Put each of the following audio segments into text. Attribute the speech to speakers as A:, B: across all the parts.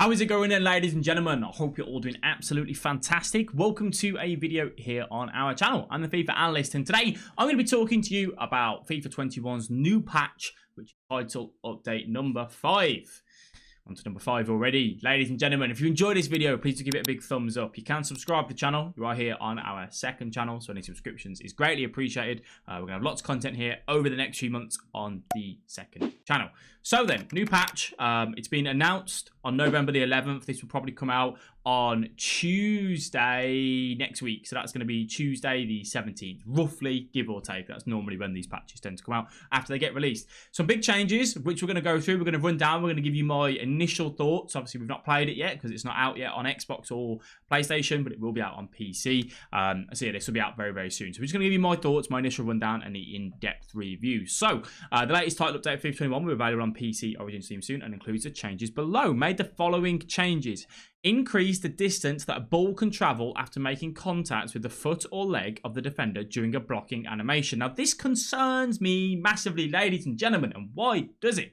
A: How is it going then, ladies and gentlemen? I hope you're all doing absolutely fantastic. Welcome to a video here on our channel. I'm the FIFA Analyst, and today I'm going to be talking to you about FIFA 21's new patch, which is titled Update number 5. On to number 5 already. Ladies and gentlemen, if you enjoyed this video, please do give it a big thumbs up. You can subscribe to the channel. You are here on our second channel, so any subscriptions is greatly appreciated. We're going to have lots of content here over the next few months on the second channel. So then, new patch. It's been announced on November the 11th. This will probably come out on Tuesday next week. So that's going to be Tuesday the 17th, roughly, give or take. That's normally when these patches tend to come out after they get released. Some big changes, which we're going to go through. We're going to run down. We're going to give you my initial thoughts. Obviously, we've not played it yet because it's not out yet on Xbox or PlayStation, but it will be out on PC. So yeah, this will be out very, very soon. So we're just going to give you my thoughts, my initial rundown, and the in-depth review. So the latest title update for FIFA 21 will be available on PC, Origin, Steam soon, and includes the changes below. Made the following changes. Increase the distance that a ball can travel after making contact with the foot or leg of the defender during a blocking animation. Now, this concerns me massively, ladies and gentlemen. And why does it?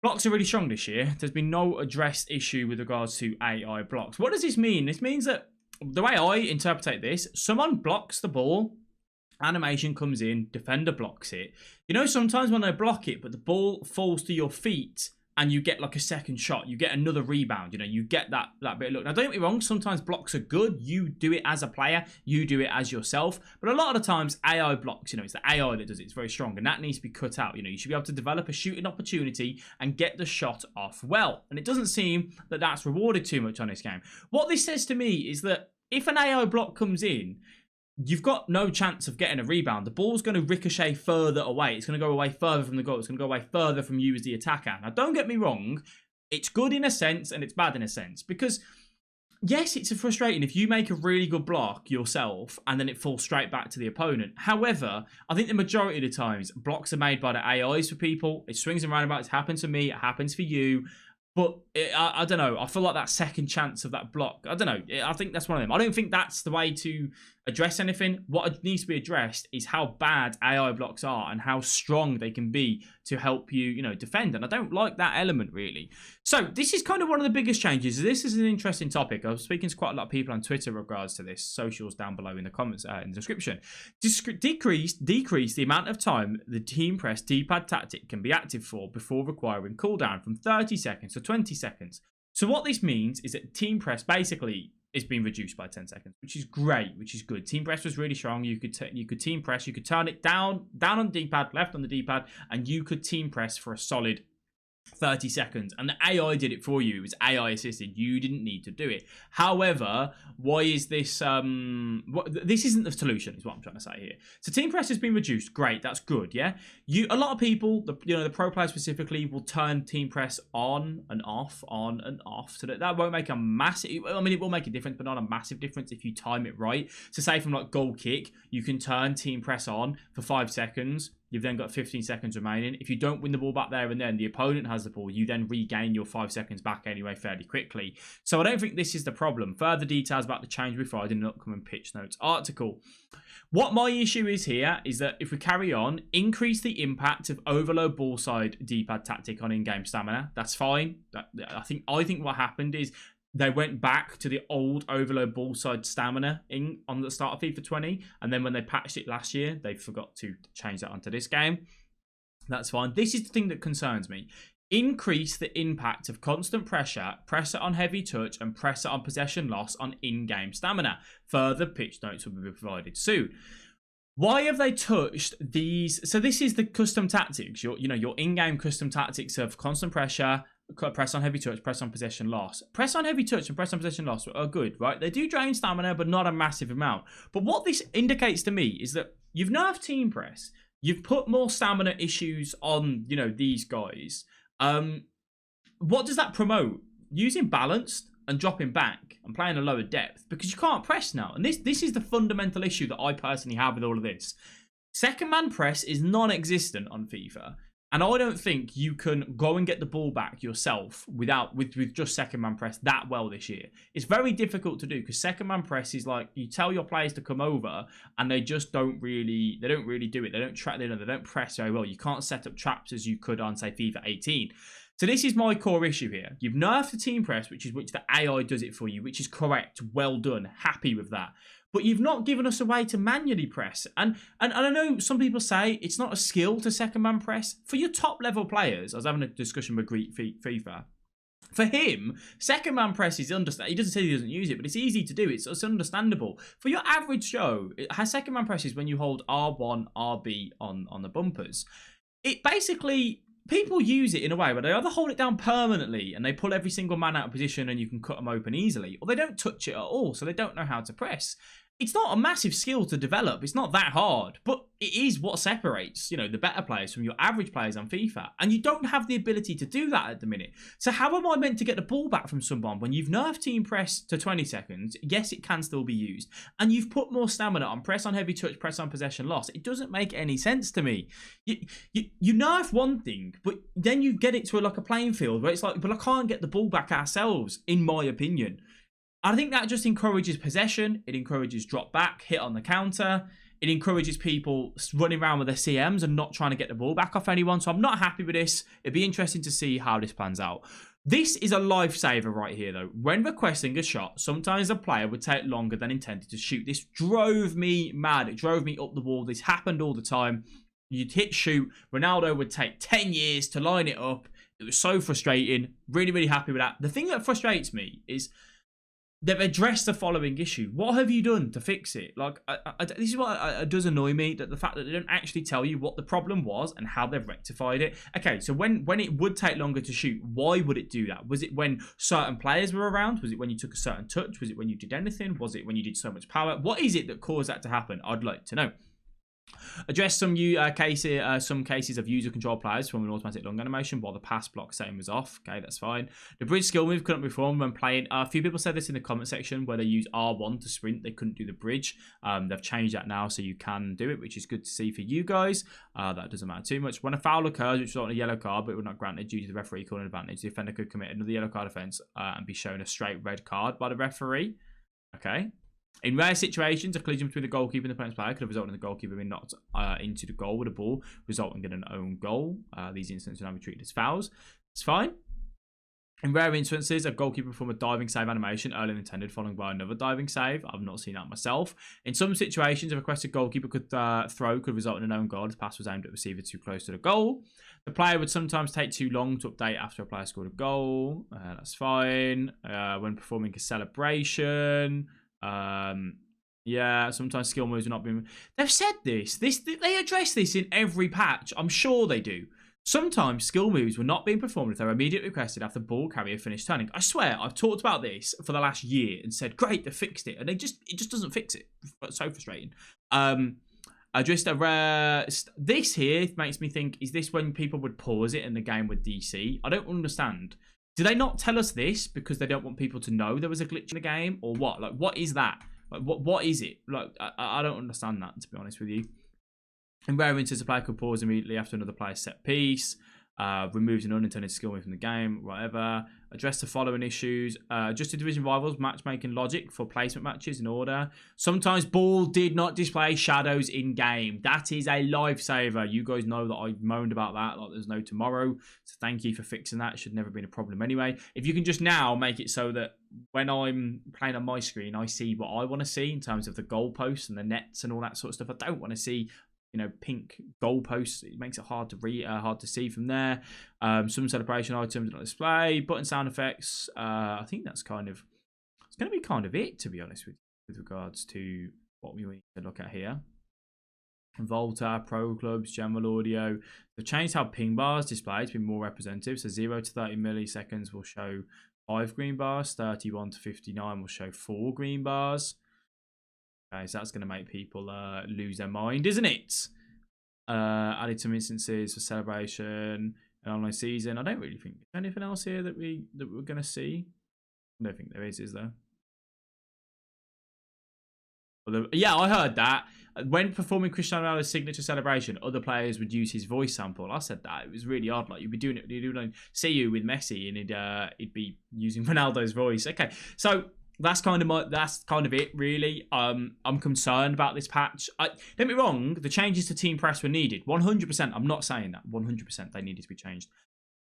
A: Blocks are really strong this year. There's been no addressed issue with regards to AI blocks. What does this mean? This means that the way I interpret this, someone blocks the ball, animation comes in, defender blocks it. You know, sometimes when they block it, but the ball falls to your feet, and you get like a second shot, you get another rebound, you know, you get that bit of luck. Now, don't get me wrong, sometimes blocks are good. You do it as a player, you do it as yourself. But a lot of the times, AI blocks, you know, it's the AI that does it. It's very strong, and that needs to be cut out. You know, you should be able to develop a shooting opportunity and get the shot off well. And it doesn't seem that that's rewarded too much on this game. What this says to me is that if an AI block comes in, you've got no chance of getting a rebound. The ball's going to ricochet further away. It's going to go away further from the goal. It's going to go away further from you as the attacker. Now, don't get me wrong. It's good in a sense and it's bad in a sense. Because, yes, it's frustrating if you make a really good block yourself and then it falls straight back to the opponent. However, I think the majority of the times, blocks are made by the AIs for people. It swings and roundabouts. It's happened to me. It happens for you. But I don't know. I feel like that second chance of that block, I don't know. I think that's one of them. I don't think that's the way to address anything. What needs to be addressed is how bad AI blocks are and how strong they can be to help you, you know, defend. And I don't like that element, really. So this is kind of one of the biggest changes. This is an interesting topic. I was speaking to quite a lot of people on Twitter in regards to this. Socials down below in the comments, in the description. Decrease the amount of time the team press D-pad tactic can be active for before requiring cooldown from 30 seconds to 20 seconds. So what this means is that team press basically is being reduced by 10 seconds, which is great, which is good. Team press was really strong. You could team press, you could turn it down on the D-pad, left on the D-pad, and you could team press for a solid 30 seconds, and the AI did it for you. It was AI assisted. You didn't need to do it. However, why is this this isn't the solution, is what I'm trying to say here. So team press has been reduced. Great, that's good. Yeah, a lot of people, the pro players specifically, will turn team press on and off, so that won't make a massive, I mean, it will make a difference, but not a massive difference if you time it right. So say from like goal kick, you can turn team press on for 5 seconds. You've then got 15 seconds remaining. If you don't win the ball back there and then, the opponent has the ball, you then regain your 5 seconds back anyway fairly quickly. So I don't think this is the problem. Further details about the change will be provided in an upcoming pitch notes article. What my issue is here is that if we carry on, increase the impact of overload ball side D-pad tactic on in-game stamina. That's fine. I think what happened is they went back to the old overload ball side stamina on the start of FIFA 20. And then when they patched it last year, they forgot to change that onto this game. That's fine. This is the thing that concerns me. Increase the impact of constant pressure, pressure on heavy touch, and pressure on possession loss on in-game stamina. Further pitch notes will be provided soon. Why have they touched these? So this is the custom tactics. Your in-game custom tactics of constant pressure, press on heavy touch, press on possession loss. Press on heavy touch and press on possession loss are good, right? They do drain stamina, but not a massive amount. But what this indicates to me is that you've nerfed team press. You've put more stamina issues on, these guys. What does that promote? Using balanced and dropping back and playing a lower depth, because you can't press now. And this is the fundamental issue that I personally have with all of this. Second man press is non-existent on FIFA. And I don't think you can go and get the ball back yourself with just second man press that well this year. It's very difficult to do because second man press is like you tell your players to come over and they just don't really do it. They don't press very well. You can't set up traps as you could on say FIFA 18. So this is my core issue here. You've nerfed the team press, which the AI does it for you, which is correct. Well done. Happy with that. But you've not given us a way to manually press. And I know some people say it's not a skill to second man press. For your top level players, I was having a discussion with Greek FIFA. For him, second man press is understand. He doesn't say he doesn't use it, but it's easy to do. It's understandable. For your average Joe, second man press is when you hold R1, RB on the bumpers. It basically, people use it in a way where they either hold it down permanently and they pull every single man out of position and you can cut them open easily, or they don't touch it at all, so they don't know how to press. It's not a massive skill to develop. It's not that hard, but it is what separates, you know, the better players from your average players on FIFA. And you don't have the ability to do that at the minute. So how am I meant to get the ball back from someone when you've nerfed team press to 20 seconds? Yes, it can still be used. And you've put more stamina on press on heavy touch, press on possession loss. It doesn't make any sense to me. You nerf one thing, but then you get it to like a playing field where it's like, but I can't get the ball back ourselves, in my opinion. I think that just encourages possession. It encourages drop back, hit on the counter. It encourages people running around with their CMs and not trying to get the ball back off anyone. So I'm not happy with this. It'd be interesting to see how this plans out. This is a lifesaver right here, though. When requesting a shot, sometimes a player would take longer than intended to shoot. This drove me mad. It drove me up the wall. This happened all the time. You'd hit shoot. Ronaldo would take 10 years to line it up. It was so frustrating. Really, really happy with that. The thing that frustrates me is they've addressed the following issue. What have you done to fix it? Like, this is what does annoy me, that the fact that they don't actually tell you what the problem was and how they've rectified it. Okay, so when it would take longer to shoot, why would it do that? Was it when certain players were around? Was it when you took a certain touch? Was it when you did anything? Was it when you did so much power? What is it that caused that to happen? I'd like to know. Address some cases of user control players from an automatic long animation while the pass block setting was off. Okay, that's fine. The bridge skill move couldn't be performed when playing. A few people said this in the comment section where they use R1 to sprint. They couldn't do the bridge. They've changed that now so you can do it, which is good to see for you guys. That doesn't matter too much. When a foul occurs, which resulted in a yellow card, but it would not granted due to the referee calling advantage, the offender could commit another yellow card offence and be shown a straight red card by the referee. Okay. In rare situations, a collision between the goalkeeper and the opponent's player could have resulted in the goalkeeper being knocked into the goal with a ball, resulting in an own goal. These incidents will now be treated as fouls. It's fine. In rare instances, a goalkeeper performed a diving save animation earlier than intended, followed by another diving save. I've not seen that myself. In some situations, a requested goalkeeper could result in an own goal if the pass was aimed at the receiver too close to the goal. The player would sometimes take too long to update after a player scored a goal. That's fine. When performing a celebration... yeah, sometimes skill moves are not being... They've said this. They address this in every patch. I'm sure they do. Sometimes skill moves were not being performed if they were immediately requested after the ball carrier finished turning. I swear, I've talked about this for the last year and said, great, they fixed it. And it just doesn't fix it. It's so frustrating. This here makes me think, is this when people would pause it and the game would DC? I don't understand. Do they not tell us this because they don't want people to know there was a glitch in the game, or what? Like, what is that? Like, what is it? Like, I don't understand that, to be honest with you. In rare instances, a player could pause immediately after another player's set piece. Removes an unintended skill move from the game, whatever. Address the following issues. Adjusted division rivals, matchmaking logic for placement matches in order. Sometimes ball did not display shadows in game. That is a lifesaver. You guys know that I moaned about that like there's no tomorrow. So thank you for fixing that. It should never have been a problem anyway. If you can just now make it so that when I'm playing on my screen, I see what I want to see in terms of the goalposts and the nets and all that sort of stuff. I don't want to see, you know, pink goalposts. It makes it hard to read, hard to see from there. Some celebration items not display, button sound effects. I think that's kind of, it's going to be kind of it, to be honest with regards to what we need to look at here. Volta, Pro Clubs, General Audio. They've changed how ping bars display to be more representative. So 0 to 30 milliseconds will show 5 green bars. 31 to 59 will show 4 green bars. Okay, so that's going to make people lose their mind, isn't it? Added some instances for celebration and online season. I don't really think there's anything else here that we're going to see. I don't think there is there? Although, yeah, I heard that. When performing Cristiano Ronaldo's signature celebration, other players would use his voice sample. I said that. It was really odd. Like, you'd be doing it, you'd do see you with Messi, and he'd be using Ronaldo's voice. Okay, so that's kind of it, really. I'm concerned about this patch. Don't get me wrong, the changes to team press were needed. 100%. I'm not saying that. 100% they needed to be changed.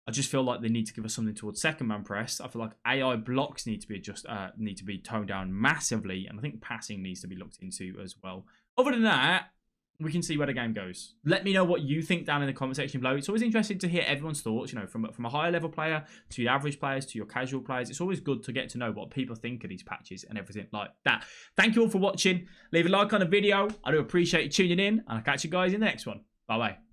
A: I just feel like they need to give us something towards second man press. I feel like AI blocks need to be toned down massively, and I think passing needs to be looked into as well. Other than that, we can see where the game goes. Let me know what you think down in the comment section below. It's always interesting to hear everyone's thoughts, you know, from a higher level player to your average players to your casual players. It's always good to get to know what people think of these patches and everything like that. Thank you all for watching. Leave a like on the video. I do appreciate you tuning in, and I'll catch you guys in the next one. Bye-bye.